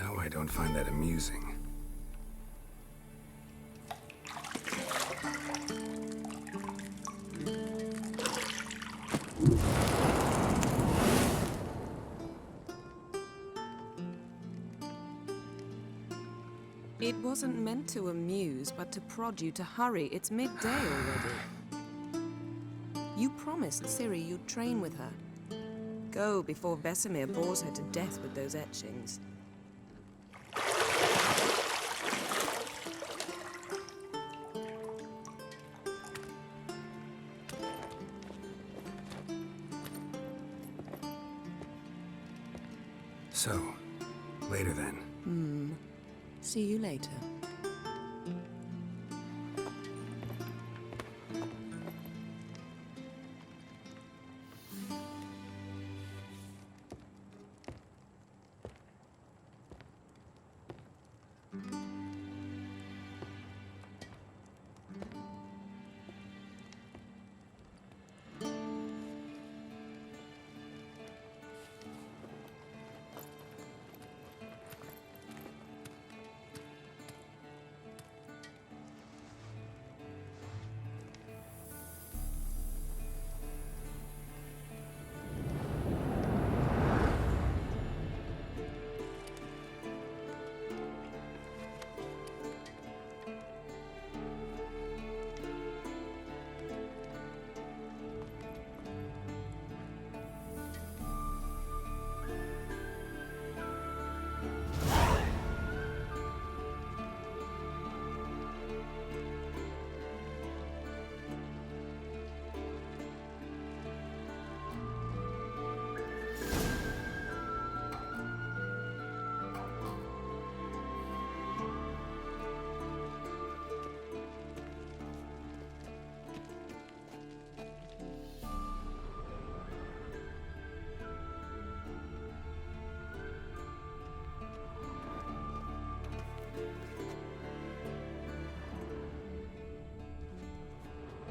Now I don't find that amusing. It wasn't meant to amuse, but to prod you to hurry. It's midday already. You promised Ciri you'd train with her. Go before Vesemir bores her to death with those etchings. So, later then. See you later.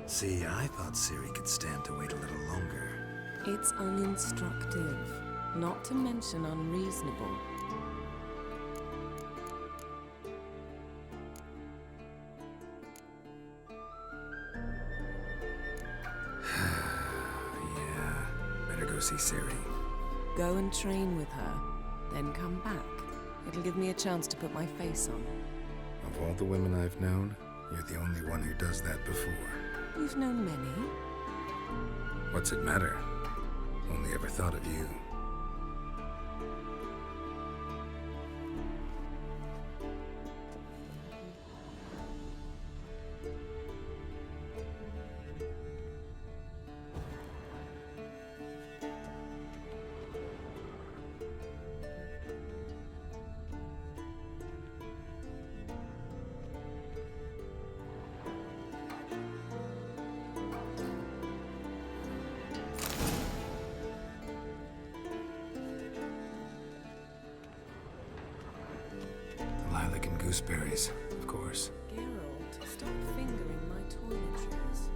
See, I thought Ciri could stand to wait a little longer. It's uninstructive, not to mention unreasonable. Yeah, better go see Ciri. Go and train with her, then come back. It'll give me a chance to put my face on. Of all the women I've known, you're the only one who does that before. You've known many. What's it matter? Only ever thought of you. Lilac and gooseberries, of course. Geralt, stop fingering my toiletries.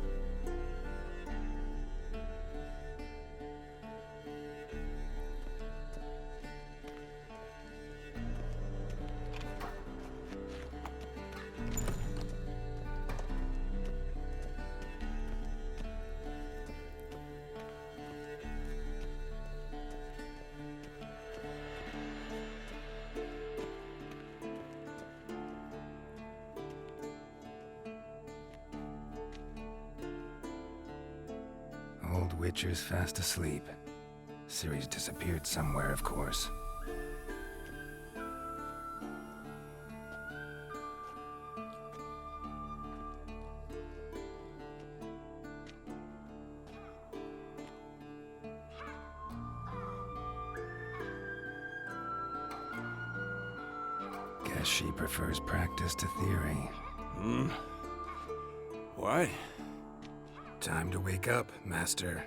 Old Witcher's fast asleep. Ciri's disappeared somewhere, of course. Guess she prefers practice to theory. What? Time to wake up, Master.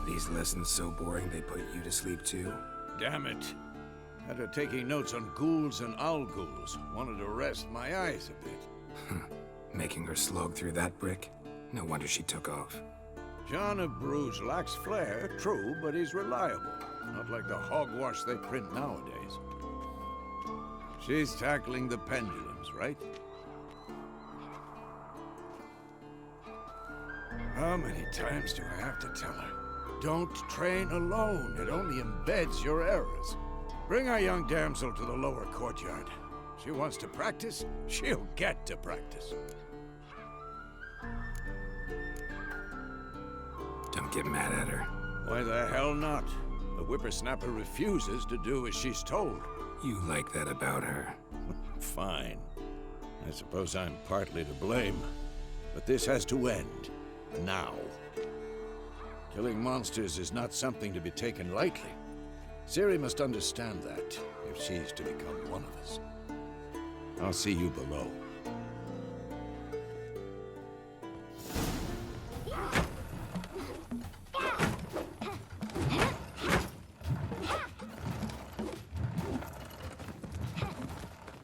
These lessons so boring they put you to sleep too? Damn it. After taking notes on ghouls and owl ghouls, wanted to rest my eyes a bit. Making her slog through that brick? No wonder she took off. John of Bruges lacks flair, true, but he's reliable. Not like the hogwash they print nowadays. She's tackling the pendulums, right? How many times do I have to tell her? Don't train alone. It only embeds your errors. Bring our young damsel to the lower courtyard. She wants to practice, she'll get to practice. Don't get mad at her. Why the hell not? The whippersnapper refuses to do as she's told. You like that about her. Fine. I suppose I'm partly to blame. But this has to end. Now. Killing monsters is not something to be taken lightly. Ciri must understand that, if she's to become one of us. I'll see you below.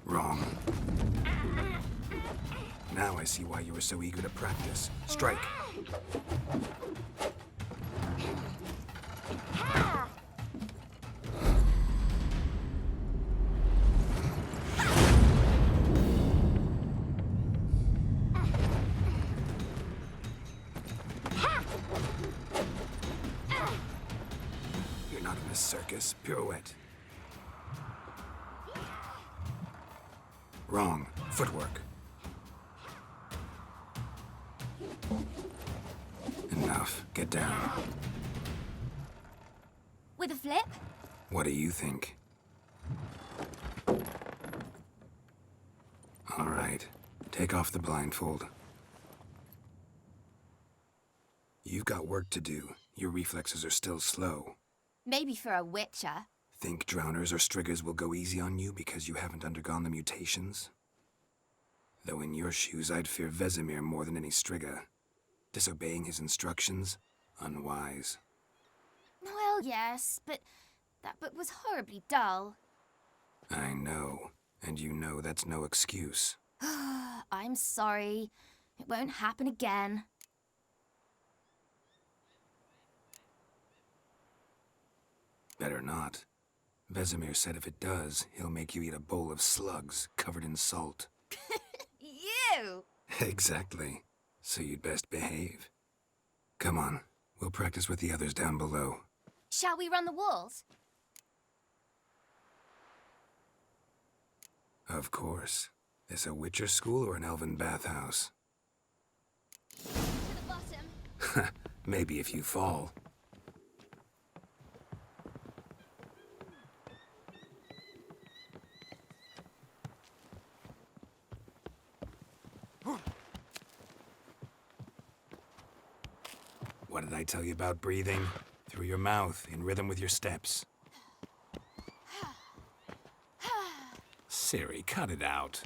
Wrong. Now I see why you were so eager to practice. Strike. You're not in a circus. Pirouette. Wrong. Footwork. Enough. Get down. With a flip? What do you think? All right. Take off the blindfold. You've got work to do. Your reflexes are still slow. Maybe for a witcher. Think drowners or striggers will go easy on you because you haven't undergone the mutations? Though in your shoes, I'd fear Vesemir more than any strigger. Disobeying his instructions? Unwise. Well, yes, but that book was horribly dull. I know. And you know that's no excuse. I'm sorry. It won't happen again. Better not. Vesemir said if it does, he'll make you eat a bowl of slugs covered in salt. You! Exactly. So you'd best behave. Come on. We'll practice with the others down below. Shall we run the walls? Of course. This a Witcher school or an elven bathhouse? To the bottom. Maybe if you fall. What did I tell you about breathing? Through your mouth, in rhythm with your steps. Ciri, cut it out.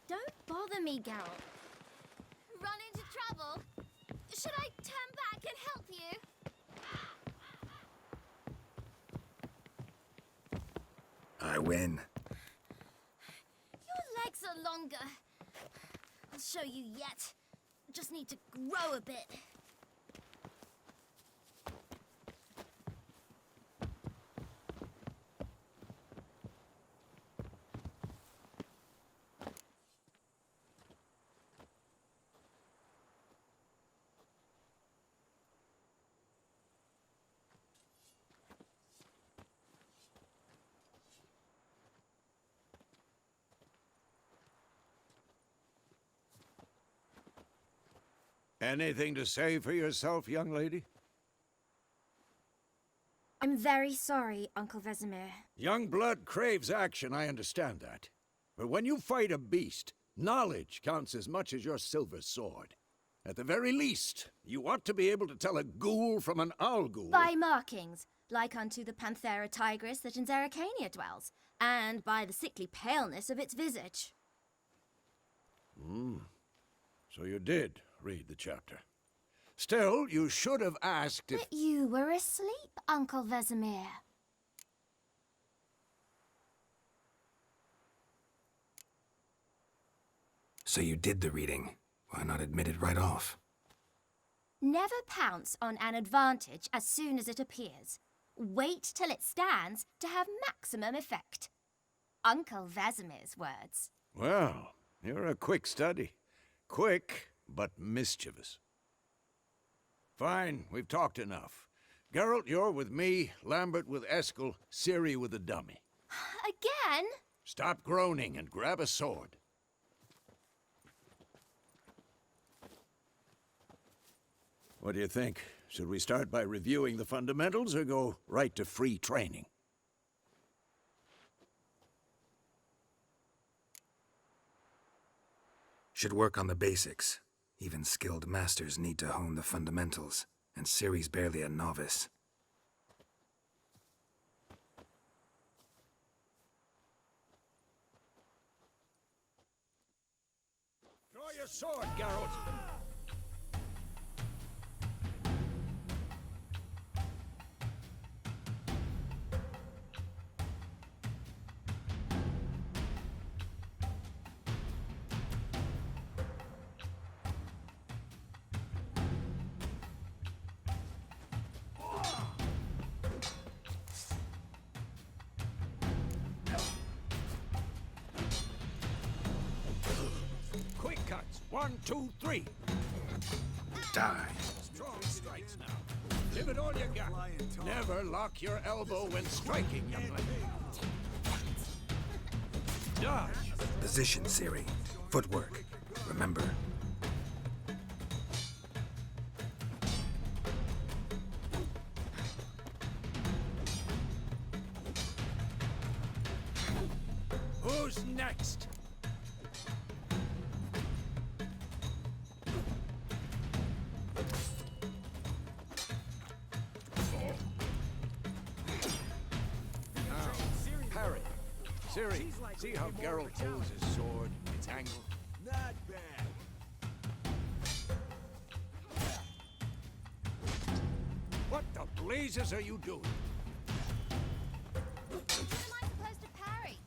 Don't bother me, Geralt. Run into trouble? Should I turn back and help you? I win. Your legs are longer. I'll show you yet. Just need to grow a bit. Anything to say for yourself, young lady? I'm very sorry, Uncle Vesemir. Young blood craves action, I understand that. But when you fight a beast, knowledge counts as much as your silver sword. At the very least, you ought to be able to tell a ghoul from an owl ghoul. By markings, like unto the Panthera tigris that in Zerrikania dwells, and by the sickly paleness of its visage. So you did read the chapter. Still, you should have asked if... But you were asleep, Uncle Vesemir. So you did the reading. Why not admit it right off? Never pounce on an advantage as soon as it appears. Wait till it stands to have maximum effect. Uncle Vesemir's words. Well, you're a quick study. Quick, but mischievous. Fine, we've talked enough. Geralt, you're with me, Lambert with Eskel, Ciri with the dummy. Again? Stop groaning and grab a sword. What do you think? Should we start by reviewing the fundamentals or go right to free training? Should work on the basics. Even skilled masters need to hone the fundamentals, and Ciri's barely a novice. Draw your sword, Geralt! Quick cuts! 1, 2, 3! Die. Strong strikes now. Give it all you got. Never lock your elbow when striking, young lady. Dodge! Position, Ciri. Footwork. Remember. Who's next? Parry. Ciri, see how Geralt holds his sword? It's angled. Not bad. What the blazes are you doing? How am I supposed to parry?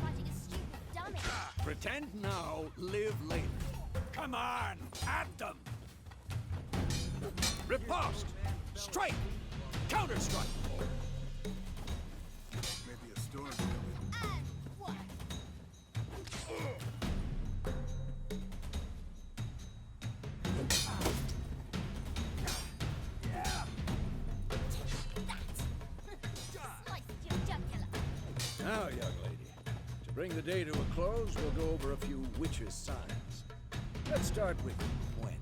Fighting a stupid dummy. Pretend now, live later. Come on, at them! Riposte! Strike! Counter-strike! Maybe a storm coming. And what? Sliced your jugular. Now, young lady, to bring the day to a close, we'll go over a few witches' signs. Let's start with Gwen.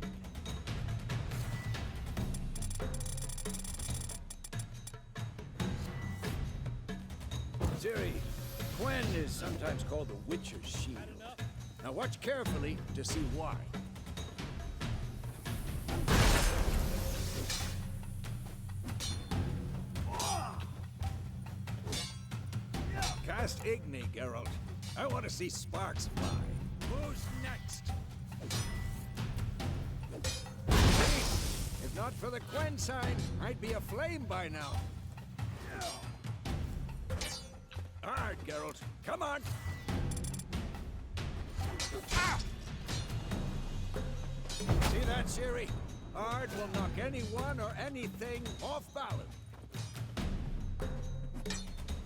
Ciri, Gwen is sometimes called the Witcher's Shield. Now watch carefully to see why. Cast Igni, Geralt. I want to see sparks fly. Who's next? See? If not for the Gwen sign, I'd be aflame by now. All right, Geralt. Come on. Ah! See that, Ciri? Ard will knock anyone or anything off balance.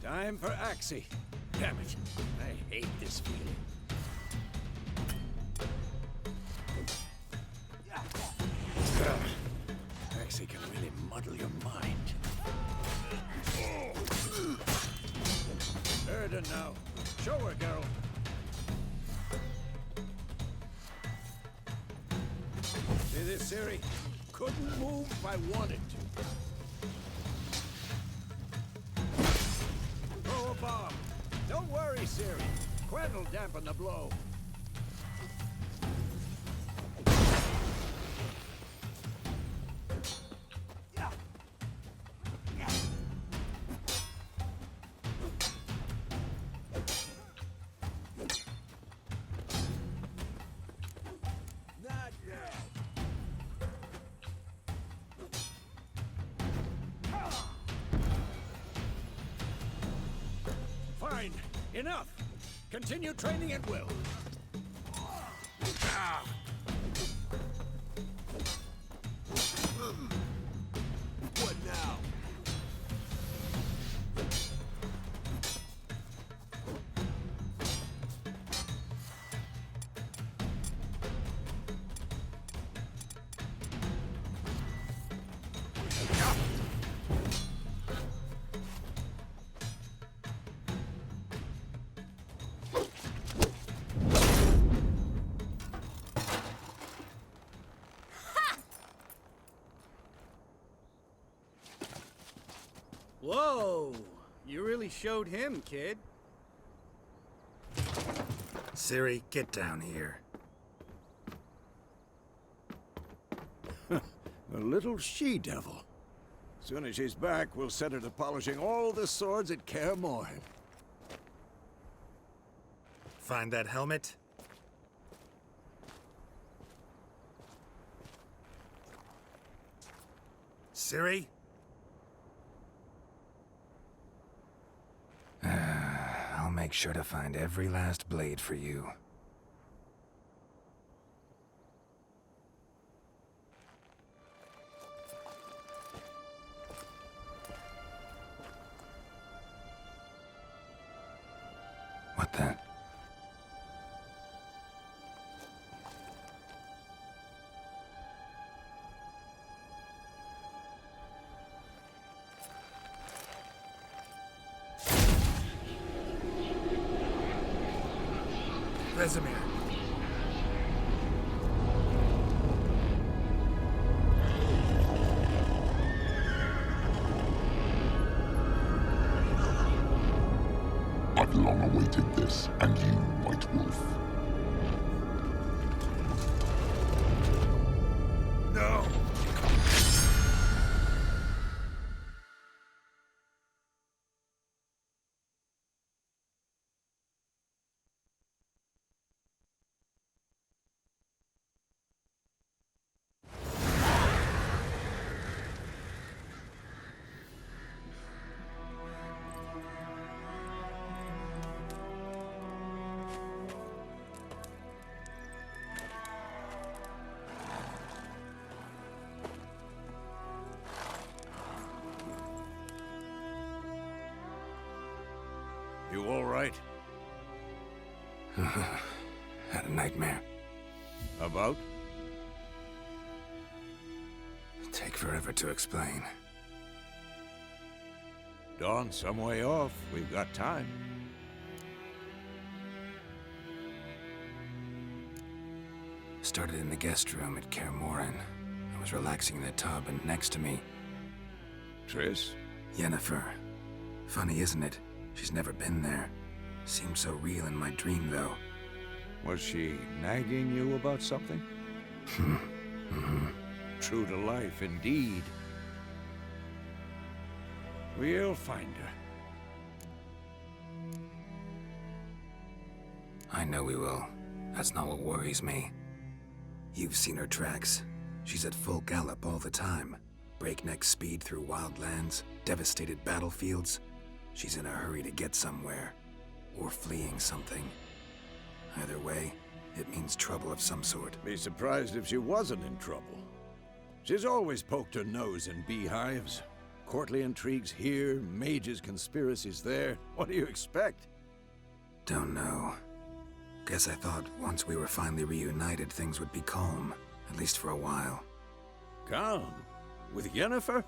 Time for Axii. Damn it. I hate this feeling. Axii can really muddle your mind. Erden now. Show her, Geralt. See this, Ciri? Couldn't move if I wanted to. Throw a bomb. Don't worry, Ciri. Gwen'll dampen the blow. Not bad. Enough! Continue training at will. What now? Whoa! You really showed him, kid. Ciri, get down here. A little she-devil. Soon as she's back, we'll set her to polishing all the swords at Kaer Morhen. Find that helmet? Ciri? I'll make sure to find every last blade for you. What the? Vesemir. I've long awaited this, and you, White Wolf. No! You all right? Had a nightmare. About? Take forever to explain. Dawn's some way off. We've got time. Started in the guest room at Kaer Morhen. I was relaxing in the tub, and next to me, Triss? Yennefer. Funny, isn't it? She's never been there. Seemed so real in my dream, though. Was she nagging you about something? True to life, indeed. We'll find her. I know we will. That's not what worries me. You've seen her tracks. She's at full gallop all the time. Breakneck speed through wild lands, devastated battlefields. She's in a hurry to get somewhere. Or fleeing something. Either way, it means trouble of some sort. Be surprised if she wasn't in trouble. She's always poked her nose in beehives. Courtly intrigues here, mages' conspiracies there. What do you expect? Don't know. Guess I thought once we were finally reunited, things would be calm. At least for a while. Calm? With Yennefer?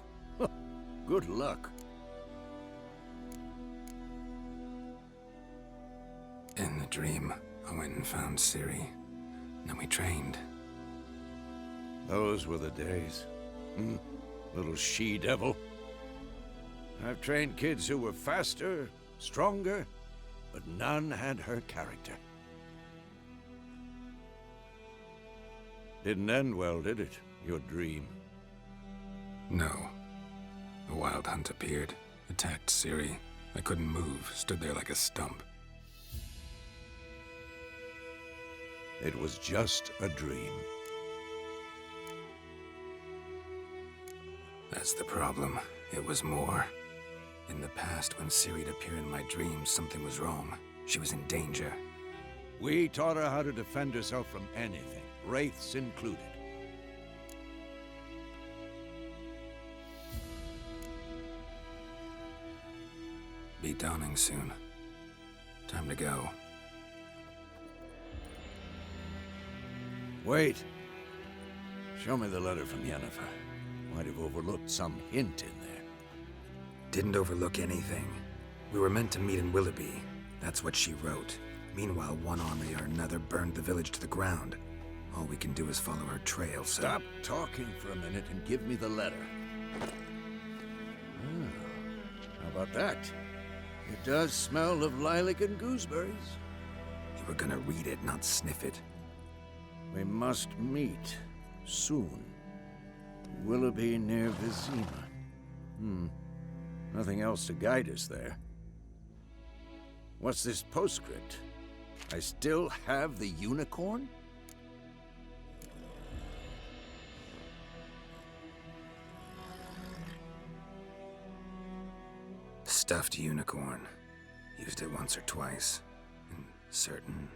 Good luck. In the dream, I went and found Ciri. Then we trained. Those were the days. Little she-devil. I've trained kids who were faster, stronger, but none had her character. Didn't end well, did it? Your dream? No. A wild hunt appeared, attacked Ciri. I couldn't move, stood there like a stump. It was just a dream. That's the problem. It was more. In the past, when Ciri'd appear in my dreams, something was wrong. She was in danger. We taught her how to defend herself from anything, wraiths included. Be dawning soon. Time to go. Wait. Show me the letter from Yennefer. Might have overlooked some hint in there. Didn't overlook anything. We were meant to meet in Willoughby. That's what she wrote. Meanwhile, one army or another burned the village to the ground. All we can do is follow her trail, so... Stop talking for a minute and give me the letter. How about that? It does smell of lilac and gooseberries. You were gonna read it, not sniff it. We must meet soon. Willoughby near Vizima. Nothing else to guide us there. What's this postscript? I still have the unicorn? Stuffed unicorn. Used it once or twice. In certain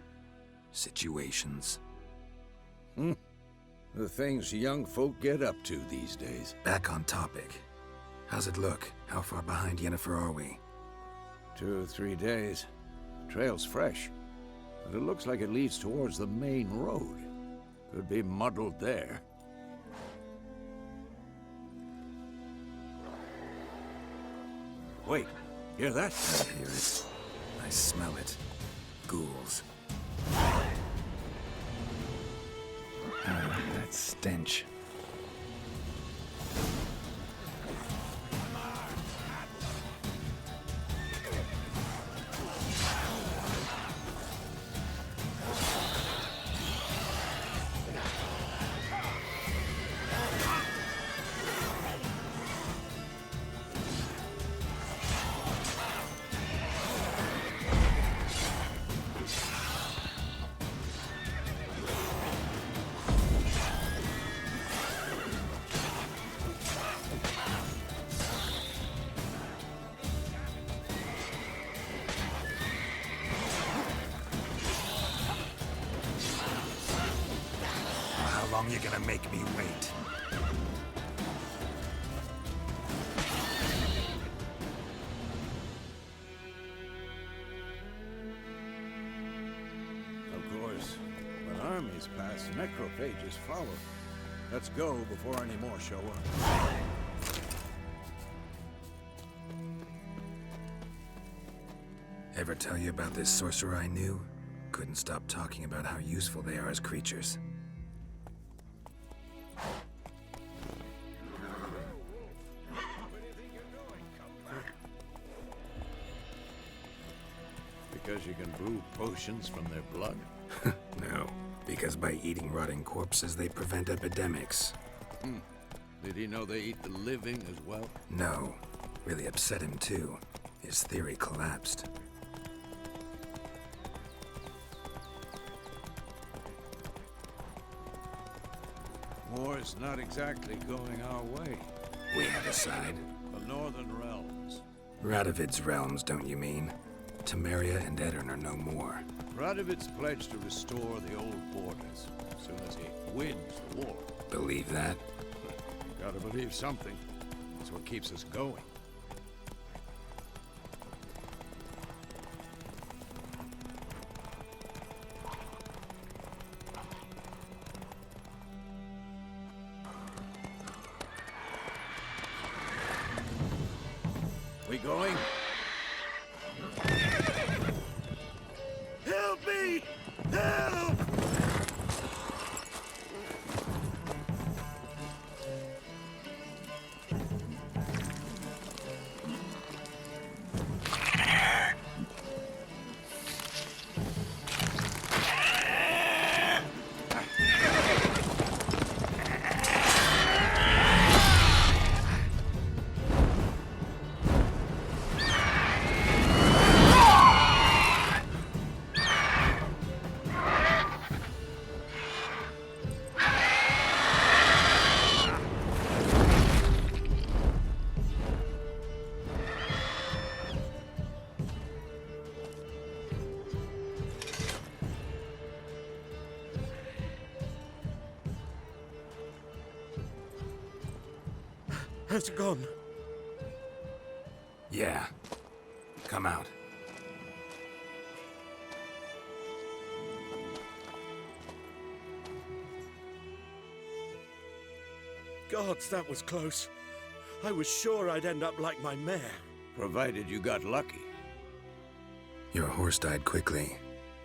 situations. The things young folk get up to these days. Back on topic. How's it look? How far behind Yennefer are we? 2 or 3 days. Trail's fresh. But it looks like it leads towards the main road. Could be muddled there. Wait, hear that? I hear it. I smell it. Ghouls. That stench. How long you gonna make me wait? Of course, when armies pass, necrophages follow. Let's go before any more show up. Ever tell you about this sorcerer I knew? Couldn't stop talking about how useful they are as creatures. Because you can brew potions from their blood? No, because by eating rotting corpses, they prevent epidemics. Did he know they eat the living as well? No, really upset him too. His theory collapsed. War's not exactly going our way. We have a side. The Northern Realms. Radovid's realms, don't you mean? Temeria and Edirn are no more. Radovid's pledged to restore the old borders as soon as he wins the war. Believe that? Gotta believe something. That's what keeps us going. We going? Help me! Help! Has it gone? Yeah. Come out. Gods, that was close. I was sure I'd end up like my mare. Provided you got lucky. Your horse died quickly,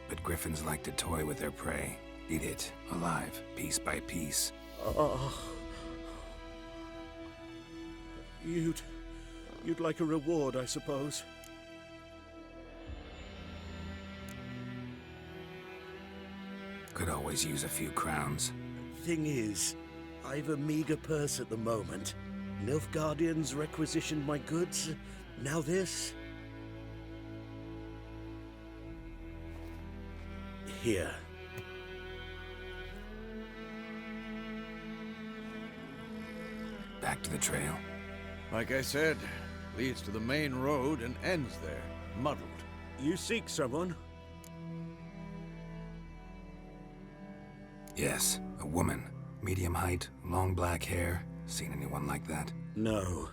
but griffins like to toy with their prey. Eat it, alive, piece by piece. Oh. You'd like a reward, I suppose. Could always use a few crowns. Thing is, I've a meager purse at the moment. Nilfgaardians requisitioned my goods. Now this. Here. Back to the trail. Like I said, leads to the main road and ends there, muddled. You seek someone? Yes, a woman. Medium height, long black hair. Seen anyone like that? No.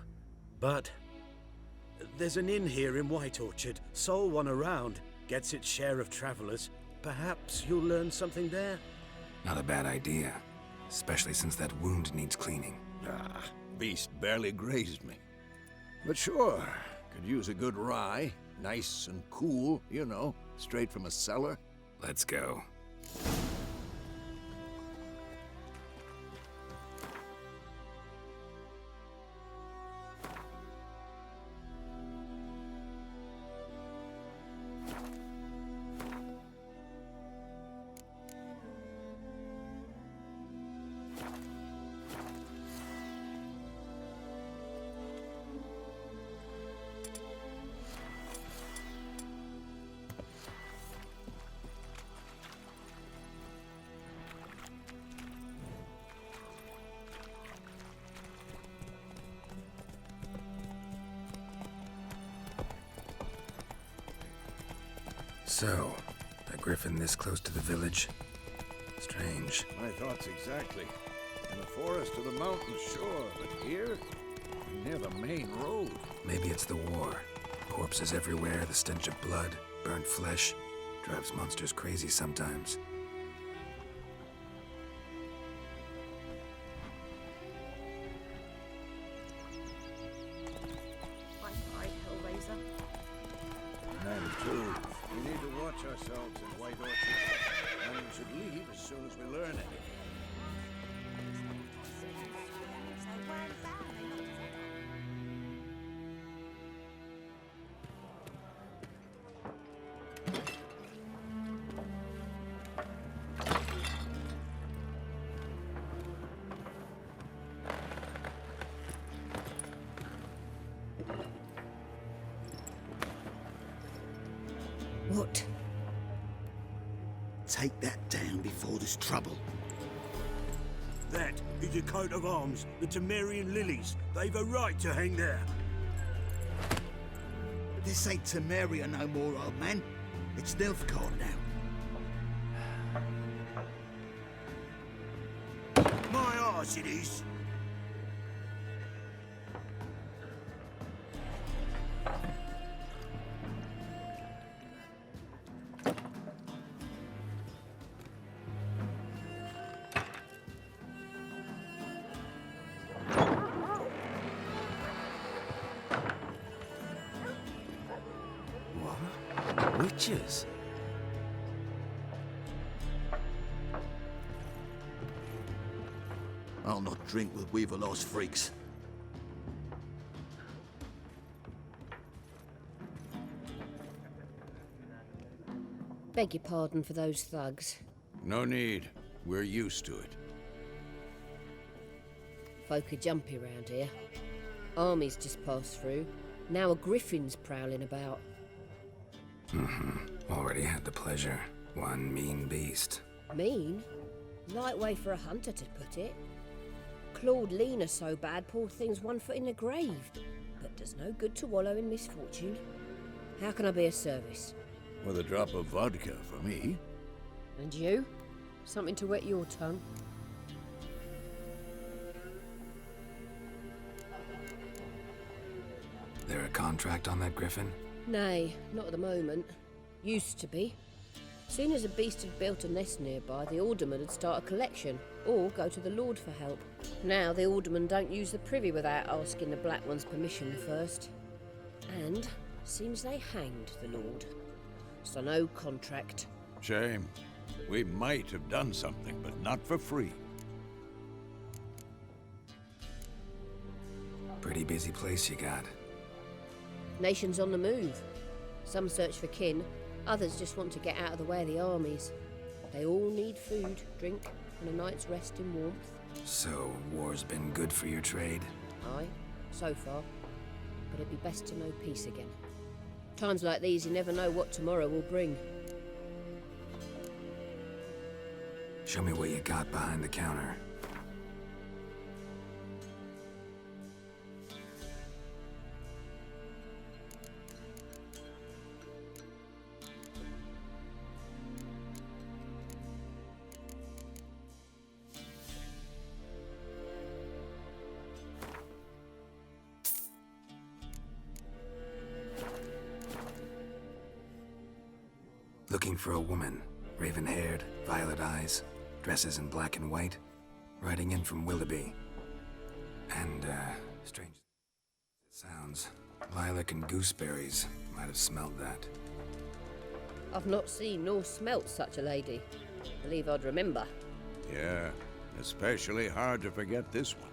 But there's an inn here in White Orchard. Sole one around. Gets its share of travelers. Perhaps you'll learn something there? Not a bad idea. Especially since that wound needs cleaning. Ah, beast barely grazed me. But sure, could use a good rye. Nice and cool, you know, straight from a cellar. Let's go. So, a griffin this close to the village? Strange. My thoughts exactly. In the forest or the mountains, sure, but here? Near the main road. Maybe it's the war. Corpses everywhere, the stench of blood, burnt flesh. Drives monsters crazy sometimes. And too, we need to watch ourselves in White Orchard. And we should leave as soon as we learn anything. What? Take that down before there's trouble. That is a coat of arms, the Temerian lilies. They've a right to hang there. This ain't Temeria no more, old man. It's Nilfgaard now. My arse it is. Witches? I'll not drink with Weaverlaw's freaks. Beg your pardon for those thugs. No need. We're used to it. Folk are jumpy round here. Armies just passed through. Now a griffin's prowling about. Already had the pleasure. One mean beast. Mean? Light way for a hunter to put it. Clawed Lena so bad, poor thing's 1 foot in the grave. But does no good to wallow in misfortune. How can I be of service? With a drop of vodka for me. And you? Something to wet your tongue? There a contract on that griffin? Nay, not at the moment. Used to be. Soon as a beast had built a nest nearby, the alderman would start a collection, or go to the Lord for help. Now the alderman don't use the privy without asking the Black One's permission first. And seems they hanged the Lord. So no contract. Shame. We might have done something, but not for free. Pretty busy place you got. Nations on the move. Some search for kin, others just want to get out of the way of the armies. They all need food, drink, and a night's rest in warmth. So, war's been good for your trade? Aye, so far. But it'd be best to know peace again. Times like these, you never know what tomorrow will bring. Show me what you got behind the counter. Looking for a woman. Raven-haired, violet eyes, dresses in black and white. Riding in from Willoughby. And, strange it sounds. Lilac and gooseberries. Might have smelled that. I've not seen nor smelt such a lady. Believe I'd remember. Yeah, especially hard to forget this one.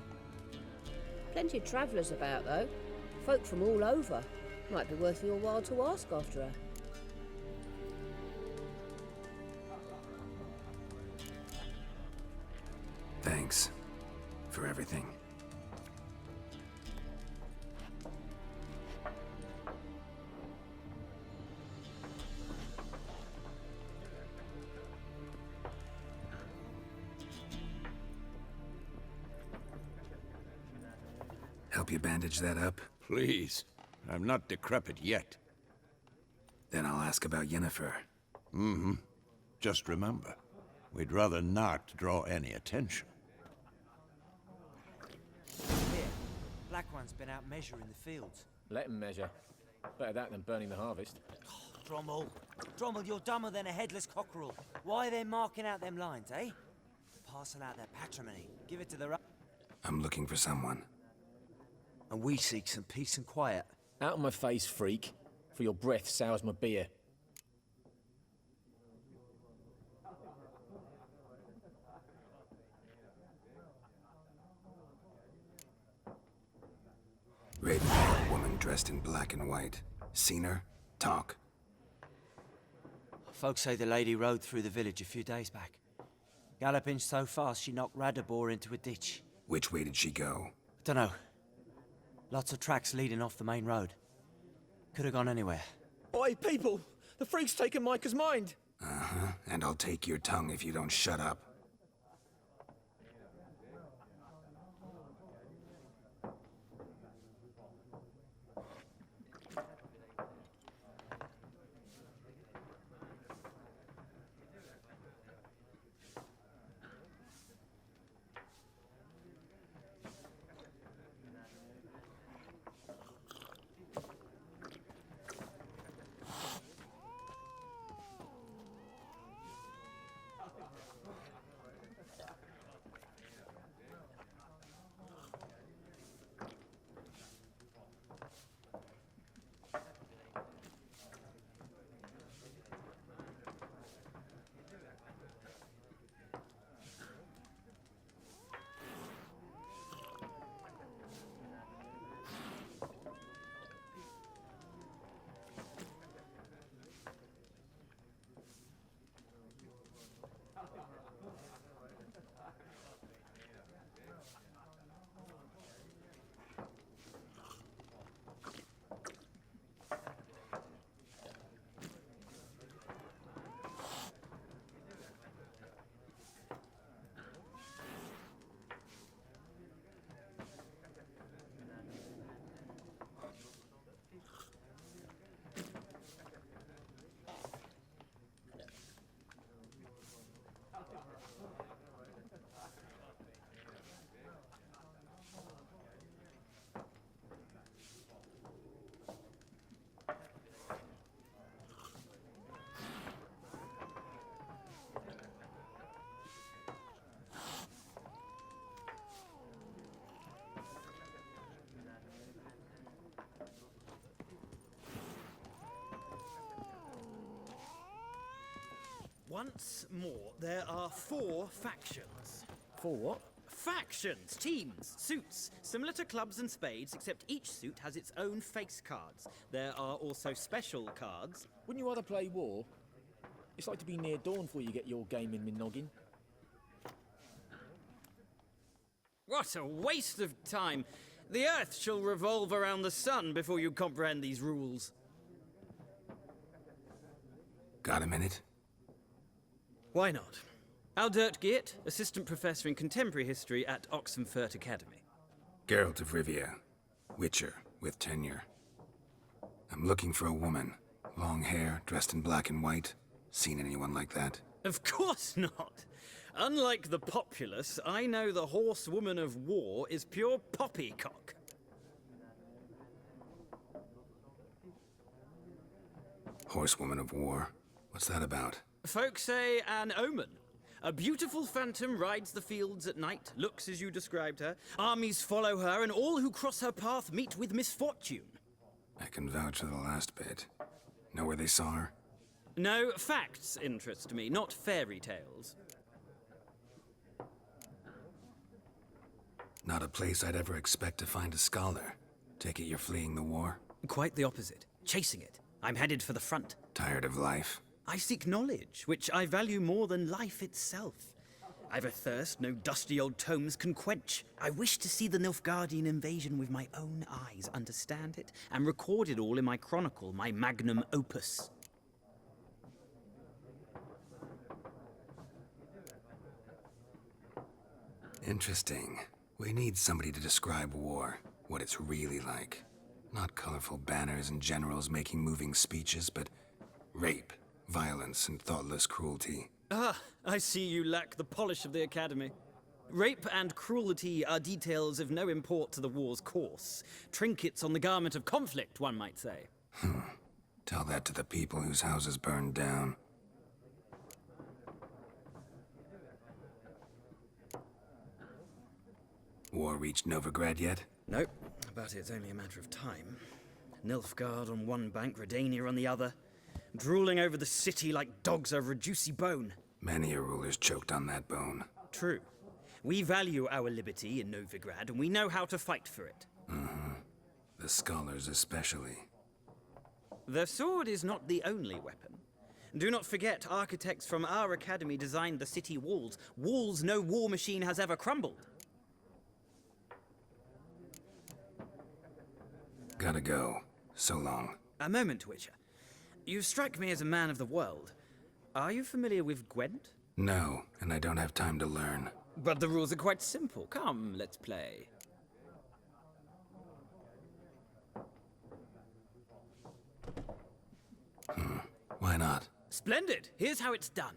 Plenty of travellers about, though. Folk from all over. Might be worth your while to ask after her. Thanks. For everything. Help you bandage that up? Please. I'm not decrepit yet. Then I'll ask about Yennefer. Mm-hmm. Just remember, we'd rather not draw any attention. Here, Black One's been out measuring the fields. Let him measure. Better that than burning the harvest. Drommel. Drommel, you're dumber than a headless cockerel. Why are they marking out them lines, eh? Parcel out their patrimony. Give it to the... I'm looking for someone. And we seek some peace and quiet. Out of my face, freak. For your breath sours my beer. Raven-haired woman dressed in black and white. Seen her? Talk. Folks say the lady rode through the village a few days back. Galloping so fast she knocked Radabor into a ditch. Which way did she go? Dunno. Lots of tracks leading off the main road. Could have gone anywhere. Oi, people! The freak's taken Micah's mind! Uh-huh. And I'll take your tongue if you don't shut up. Once more, there are 4 factions. For what? Factions, teams, suits, similar to clubs and spades, except each suit has its own face cards. There are also special cards. Wouldn't you rather play war? It's like to be near dawn before you get your game in noggin. What a waste of time! The Earth shall revolve around the sun before you comprehend these rules. Got a minute? Why not? Aldert Geert, Assistant Professor in Contemporary History at Oxenfurt Academy. Geralt of Rivia, Witcher with tenure. I'm looking for a woman. Long hair, dressed in black and white. Seen anyone like that? Of course not! Unlike the populace, I know the horsewoman of war is pure poppycock. Horsewoman of war? What's that about? Folk say an omen. A beautiful phantom rides the fields at night, looks as you described her. Armies follow her, and all who cross her path meet with misfortune. I can vouch for the last bit. Know where they saw her? No, facts interest me, not fairy tales. Not a place I'd ever expect to find a scholar. Take it you're fleeing the war? Quite the opposite. Chasing it. I'm headed for the front. Tired of life? I seek knowledge, which I value more than life itself. I've a thirst no dusty old tomes can quench. I wish to see the Nilfgaardian invasion with my own eyes, understand it, and record it all in my chronicle, my magnum opus. Interesting. We need somebody to describe war, what it's really like. Not colorful banners and generals making moving speeches, but rape, violence, and thoughtless cruelty. Ah, I see you lack the polish of the Academy. Rape and cruelty are details of no import to the war's course. Trinkets on the garment of conflict, one might say. Tell that to the people whose houses burned down. War reached Novigrad yet? Nope, but it's only a matter of time. Nilfgaard on one bank, Redania on the other. Drooling over the city like dogs over a juicy bone. Many a ruler's choked on that bone. True. We value our liberty in Novigrad, and we know how to fight for it. The scholars especially. The sword is not the only weapon. Do not forget, architects from our academy designed the city walls. Walls no war machine has ever crumbled. Gotta go. So long. A moment, Witcher. You strike me as a man of the world. Are you familiar with Gwent? No, and I don't have time to learn. But the rules are quite simple. Come, let's play. Why not? Splendid! Here's how it's done.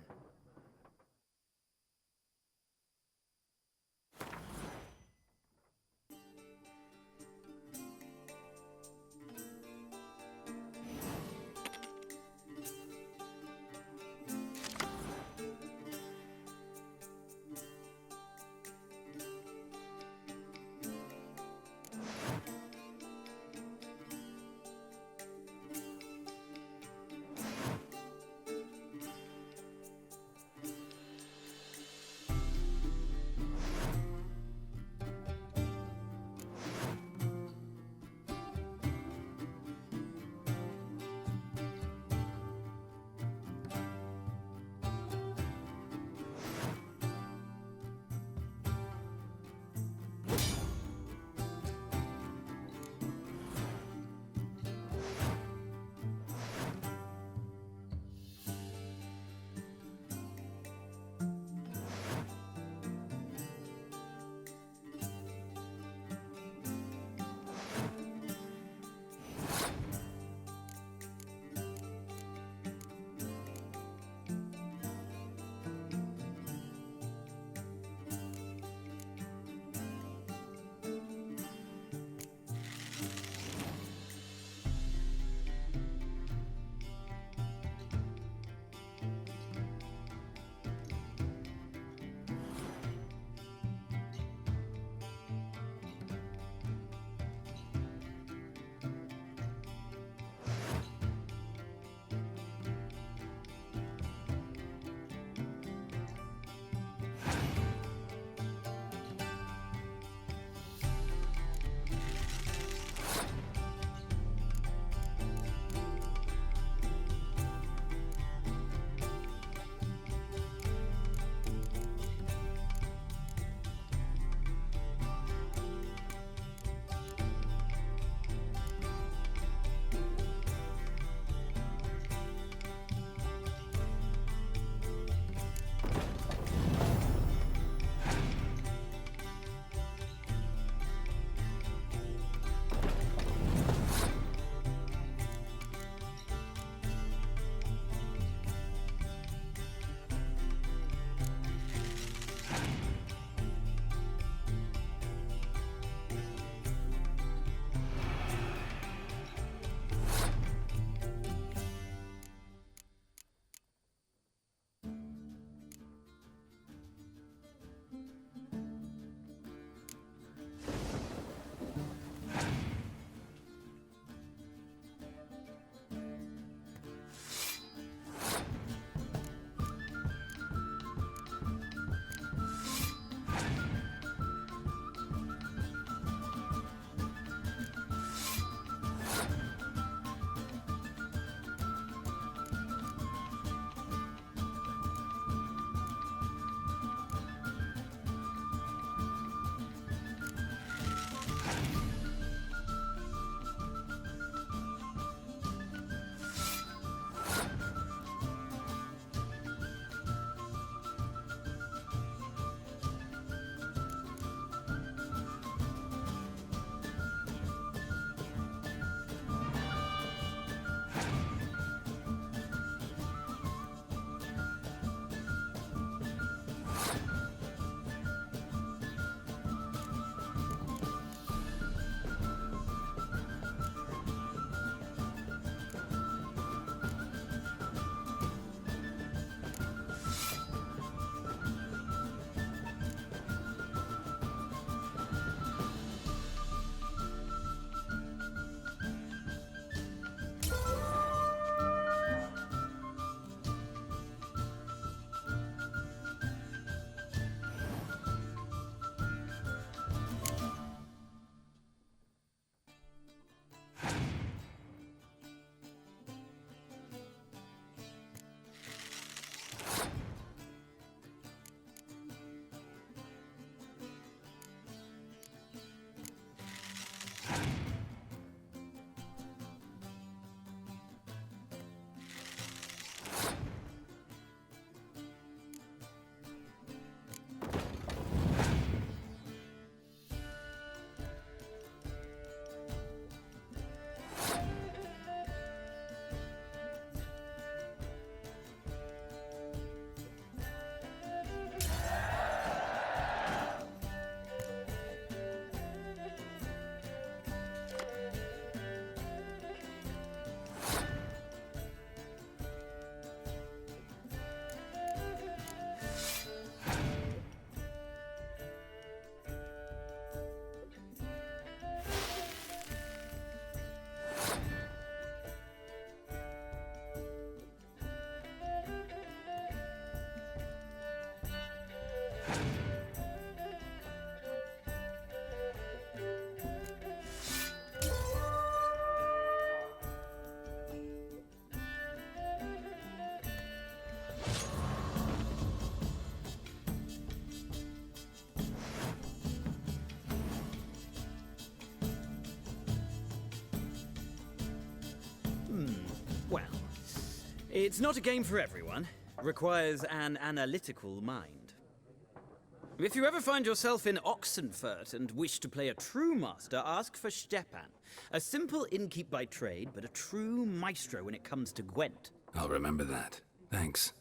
Well, it's not a game for everyone. Requires an analytical mind. If you ever find yourself in Oxenfurt and wish to play a true master, ask for Stepan. A simple innkeep by trade, but a true maestro when it comes to Gwent. I'll remember that. Thanks.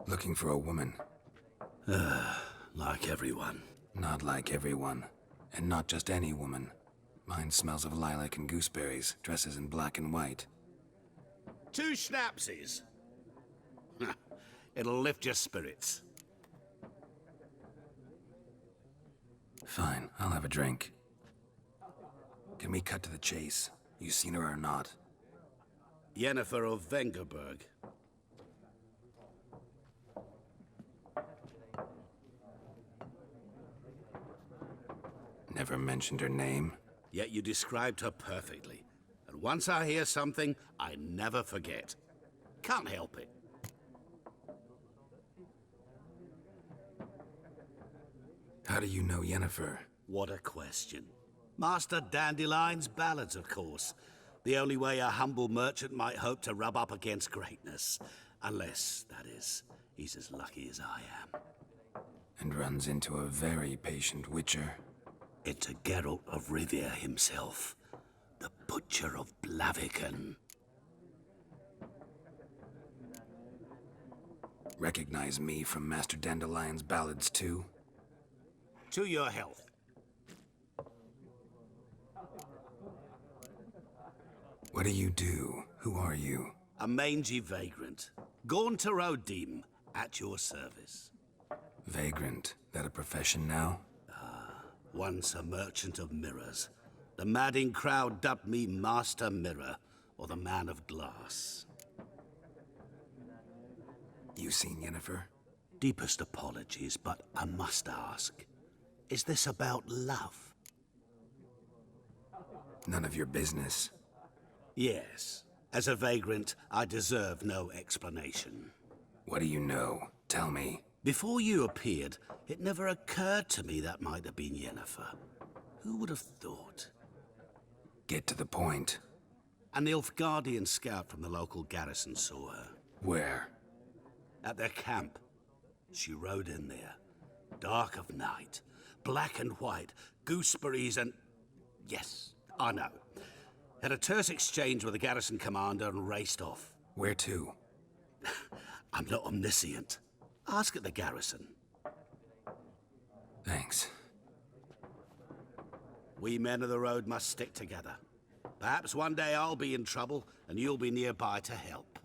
Looking for a woman. Like everyone. Not like everyone. And not just any woman. Mine smells of lilac and gooseberries, dresses in black and white. 2 schnapsies. It'll lift your spirits. Fine, I'll have a drink. Can we cut to the chase? You seen her or not? Yennefer of Vengerberg. Never mentioned her name. Yet you described her perfectly. And once I hear something, I never forget. Can't help it. How do you know Yennefer? What a question. Master Dandelion's ballads, of course. The only way a humble merchant might hope to rub up against greatness. Unless, that is, he's as lucky as I am. And runs into a very patient witcher. Into Geralt of Rivia himself. The Butcher of Blaviken. Recognize me from Master Dandelion's ballads, too? To your health. What do you do? Who are you? A mangy vagrant. Gaunter O'Dim, at your service. Vagrant. That a profession now? Once a merchant of mirrors. The madding crowd dubbed me Master Mirror, or the Man of Glass. You seen Yennefer? Deepest apologies, but I must ask. Is this about love? None of your business. Yes. As a vagrant, I deserve no explanation. What do you know? Tell me. Before you appeared, it never occurred to me that might have been Yennefer. Who would have thought? Get to the point. An Nilfgaardian scout from the local garrison saw her. Where? At their camp. She rode in there. Dark of night. Black and white. Gooseberries and... Yes, I know. Had a terse exchange with the garrison commander and raced off. Where to? I'm not omniscient. Ask at the garrison. Thanks. We men of the road must stick together. Perhaps one day I'll be in trouble and you'll be nearby to help.